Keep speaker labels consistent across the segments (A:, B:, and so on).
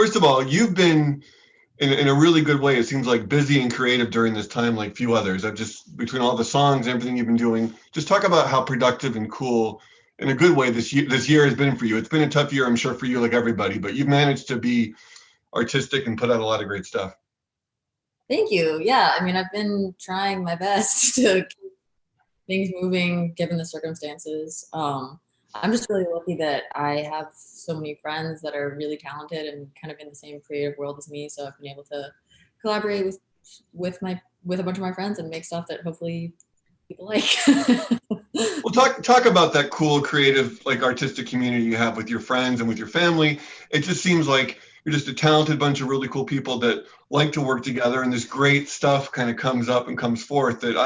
A: First of all, you've been in a really good way. It seems like busy and creative during this time, like few others. I've just between all the songs, everything you've been doing. Just talk about how productive and cool, in a good way, this year has been for you. It's been a tough year, I'm sure, for you, like everybody, but you've managed to be artistic and put out a lot of great stuff.
B: Thank you. Yeah, I mean, I've been trying my best to keep things moving given the circumstances. I'm just really lucky that I have so many friends that are really talented and kind of in the same creative world as me. So I've been able to collaborate with a bunch of my friends and make stuff that hopefully people like.
A: Well, talk about that cool, creative, like artistic community you have with your friends and with your family. It just seems like you're just a talented bunch of really cool people that like to work together, and this great stuff kind of comes up and comes forth that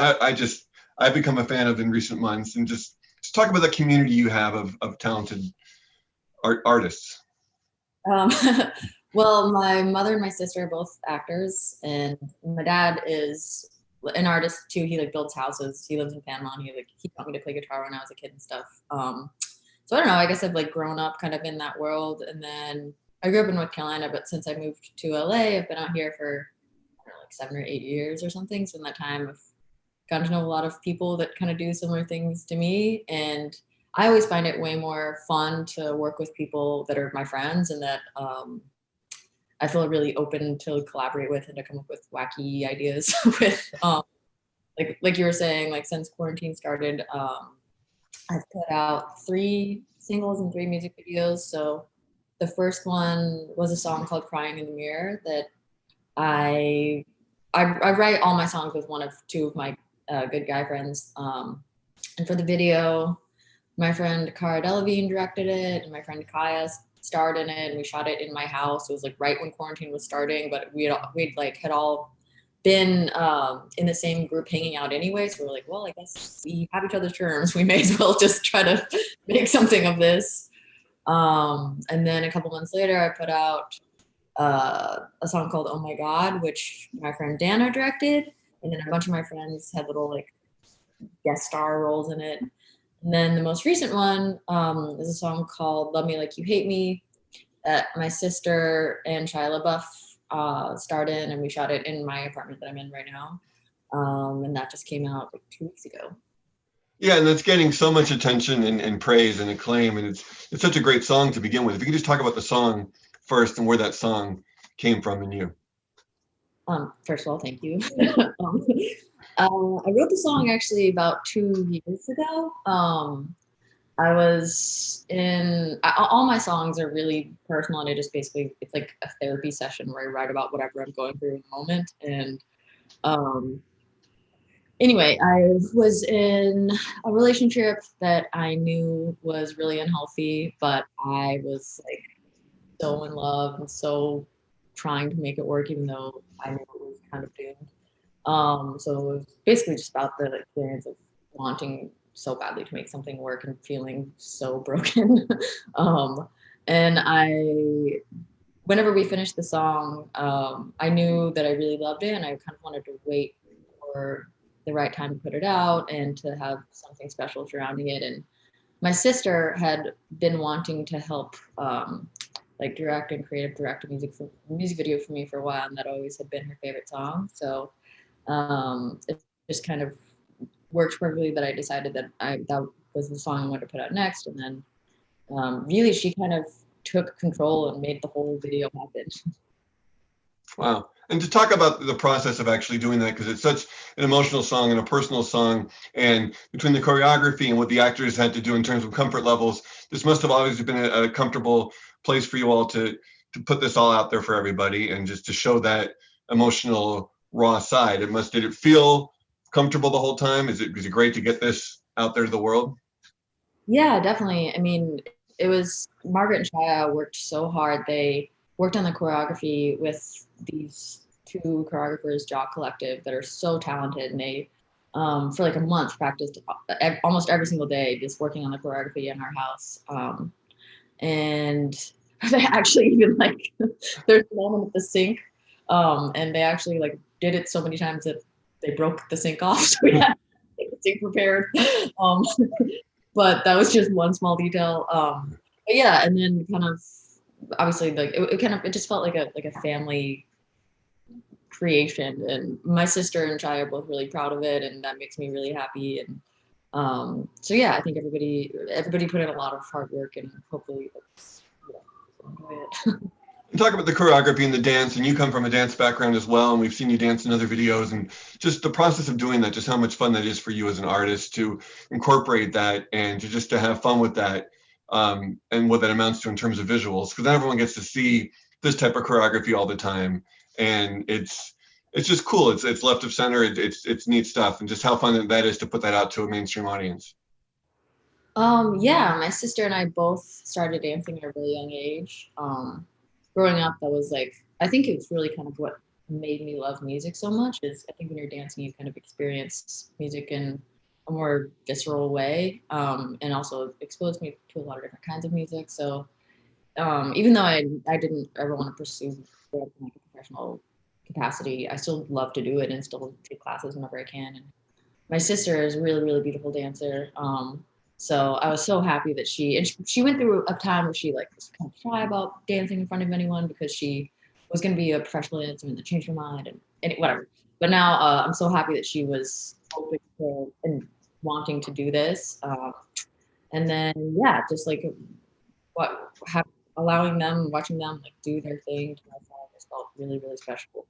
A: I've become a fan of in recent months. And just talk about that community you have of talented artists.
B: Um, well, my mother and my sister are both actors, and my dad is an artist too. He like builds houses. He lives in Panama. And he taught me to play guitar when I was a kid and stuff. So I don't know. I guess I've like grown up kind of in that world, and then I grew up in North Carolina, but since I moved to LA, I've been out here for I don't know, like 7 or 8 years or something. So in that time, I've gotten to know a lot of people that kind of do similar things to me, and I always find it way more fun to work with people that are my friends and that I feel really open to collaborate with and to come up with wacky ideas with. Like you were saying, like since quarantine started, I've put out 3 singles and 3 music videos. So the first one was a song called "Crying in the Mirror" that I I write all my songs with one of 2 of my good guy friends. And for the video, my friend Cara Delevingne directed it, and my friend Kaia starred in it, and we shot it in my house. It was like right when quarantine was starting, but we'd like had all been in the same group hanging out anyway. So we're like, well, I guess we have each other's terms. We may as well just try to make something of this. And then a couple months later, I put out a song called "Oh My God," which my friend Dana directed, and then a bunch of my friends had little like guest star roles in it. And then the most recent one is a song called "Love Me Like You Hate Me" that my sister and Shia LaBeouf starred in, and we shot it in my apartment that I'm in right now. And that just came out like 2 weeks ago.
A: Yeah, and that's getting so much attention and praise and acclaim, and it's such a great song to begin with. If you could just talk about the song first and where that song came from in you.
B: First of all, thank you. I wrote the song actually about 2 years ago. I was all my songs are really personal, and it's like a therapy session where I write about whatever I'm going through in the moment. And um, anyway, I was in a relationship that I knew was really unhealthy, but I was like so in love and so trying to make it work, even though I knew it was kind of doomed. So it was basically just about the experience of wanting so badly to make something work and feeling so broken. um, and whenever we finished the song, I knew that I really loved it, and I kind of wanted to wait for the right time to put it out and to have something special surrounding it. And my sister had been wanting to help like direct and creative direct a music video for me for a while, and that always had been her favorite song. So it just kind of worked perfectly that I decided that that was the song I wanted to put out next. And then really she kind of took control and made the whole video happen.
A: Wow. And to talk about the process of actually doing that, because it's such an emotional song and a personal song, and between the choreography and what the actors had to do in terms of comfort levels, this must have always been a comfortable place for you all to put this all out there for everybody and just to show that emotional raw side. Did it feel comfortable the whole time? Is it great to get this out there to the world?
B: Yeah, definitely. I mean, it was Margaret and Shia worked so hard. They worked on the choreography with these 2 choreographers, Jock Collective, that are so talented, and they for like a month practiced almost every single day, just working on the choreography in our house. And they actually even like there's a moment at the sink, and they actually like did it so many times that they broke the sink off, so we had the sink repaired. But that was just one small detail. But yeah, and then kind of obviously like it just felt like a family creation, and my sister and Shia are both really proud of it, and that makes me really happy. And so yeah, I think everybody put in a lot of hard work, and hopefully it's, enjoy it.
A: You talk about the choreography and the dance, and you come from a dance background as well, and we've seen you dance in other videos, and just the process of doing that, just how much fun that is for you as an artist to incorporate that and to have fun with that, and what that amounts to in terms of visuals, because not everyone gets to see this type of choreography all the time, and it's just cool. It's left of center. It's neat stuff, and just how fun that is to put that out to a mainstream audience.
B: Yeah, my sister and I both started dancing at a really young age. Growing up, that was like, I think it's really kind of what made me love music so much is I think when you're dancing, you kind of experience music in a more visceral way, and also exposed me to a lot of different kinds of music. So even though I didn't ever want to pursue dance in like a professional capacity, I still love to do it and still take classes whenever I can. And my sister is a really, really beautiful dancer. So I was so happy that she went through a time where she like was kind of shy about dancing in front of anyone because she was going to be a professional dancer and then changed her mind and whatever. But now I'm so happy that she was open to and wanting to do this. And then yeah, just like allowing them, watching them like do their thing to myself just felt really, really special.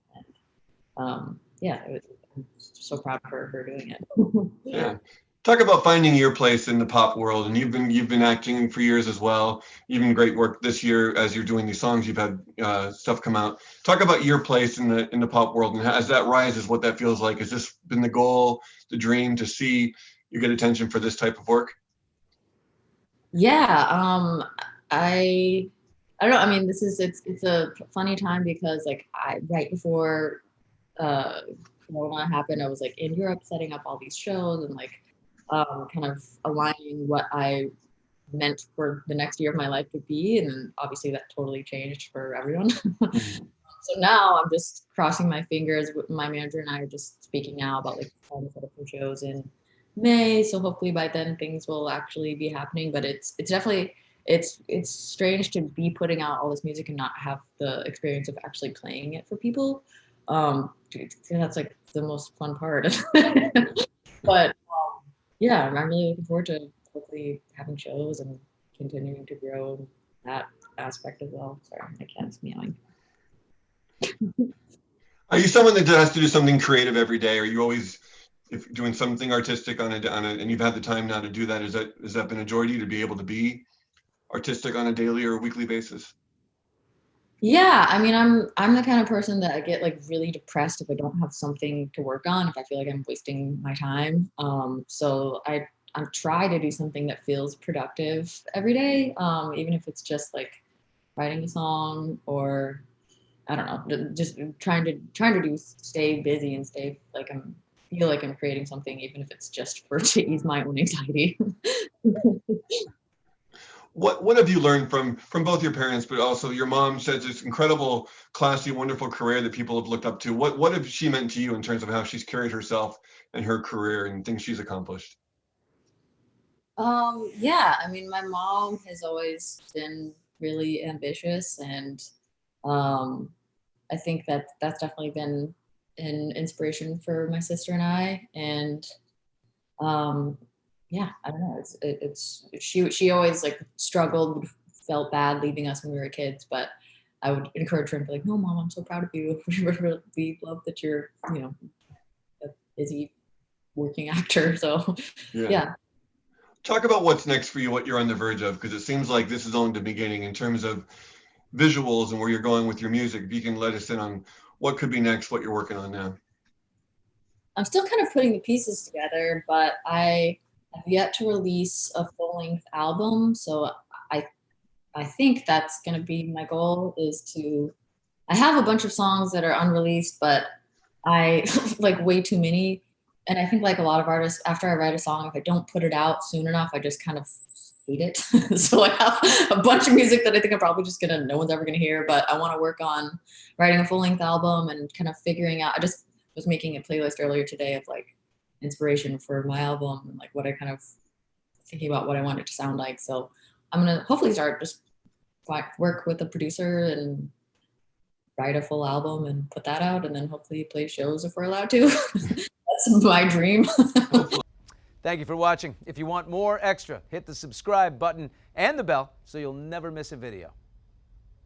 B: And yeah, I'm so proud of her for doing it.
A: Yeah. Talk about finding your place in the pop world, and you've been acting for years as well. Even great work this year as you're doing these songs. You've had stuff come out. Talk about your place in the pop world, and as that rises, what that feels like. Has this been the goal, the dream, to see you get attention for this type of work?
B: Yeah, I don't know. I mean, it's a funny time because like I right before uh Corona happened, I was like in Europe setting up all these shows and like kind of aligning what I meant for the next year of my life to be, and then obviously that totally changed for everyone.
A: Mhm.
B: So now I'm just crossing my fingers. My manager and I are just speaking now about like trying to set up some shows in May. So hopefully by then things will actually be happening. But it's definitely it's strange to be putting out all this music and not have the experience of actually playing it for people. That's like the most fun part. But yeah, I'm really looking forward to hopefully having shows and continuing to grow that aspect as well. Sorry, my cat's meowing.
A: Are you someone that has to do something creative every day? Are you always, if doing something artistic and you've had the time now to do that? Has that been a joy to you to be able to be artistic on a daily or weekly basis?
B: Yeah, I mean, I'm the kind of person that I get like really depressed if I don't have something to work on, if I feel like I'm wasting my time. So I try to do something that feels productive every day, even if it's just like writing a song or I don't know, just trying to do stay busy and stay like I'm feel like I'm creating something, even if it's just for to ease my own anxiety.
A: What have you learned from both your parents, but also your mom says this incredible, classy, wonderful career that people have looked up to. What have she meant to you in terms of how she's carried herself and her career and things she's accomplished?
B: Yeah, I mean, my mom has always been really ambitious, and um, I think that that's definitely been an inspiration for my sister and I. And um, yeah, I don't know. It's she always like struggled, felt bad leaving us when we were kids, but I would encourage her and be like, "No, mom, I'm so proud of you. We love that you're a busy working actor." So
A: Yeah.
B: yeah.
A: Talk about what's next for you, what you're on the verge of, because it seems like this is only the beginning in terms of visuals and where you're going with your music. If you can let us in on what could be next, what you're working on now.
B: I'm still kind of putting the pieces together, but I have yet to release a full-length album. So I I think that's going to be my goal is to I have a bunch of songs that are unreleased, but I like way too many. And I think like a lot of artists, after I write a song, if I don't put it out soon enough, I just kind of hate it. So I have a bunch of music that I think I'm probably just no one's ever gonna hear, but I want to work on writing a full length album and kind of figuring out. I just was making a playlist earlier today of like inspiration for my album and like what I kind of thinking about what I want it to sound like. So I'm gonna hopefully start just work with a producer and write a full album and put that out, and then hopefully play shows if we're allowed to. That's my dream.
C: Thank you for watching. If you want more extra, hit the subscribe button and the bell so you'll never miss a video.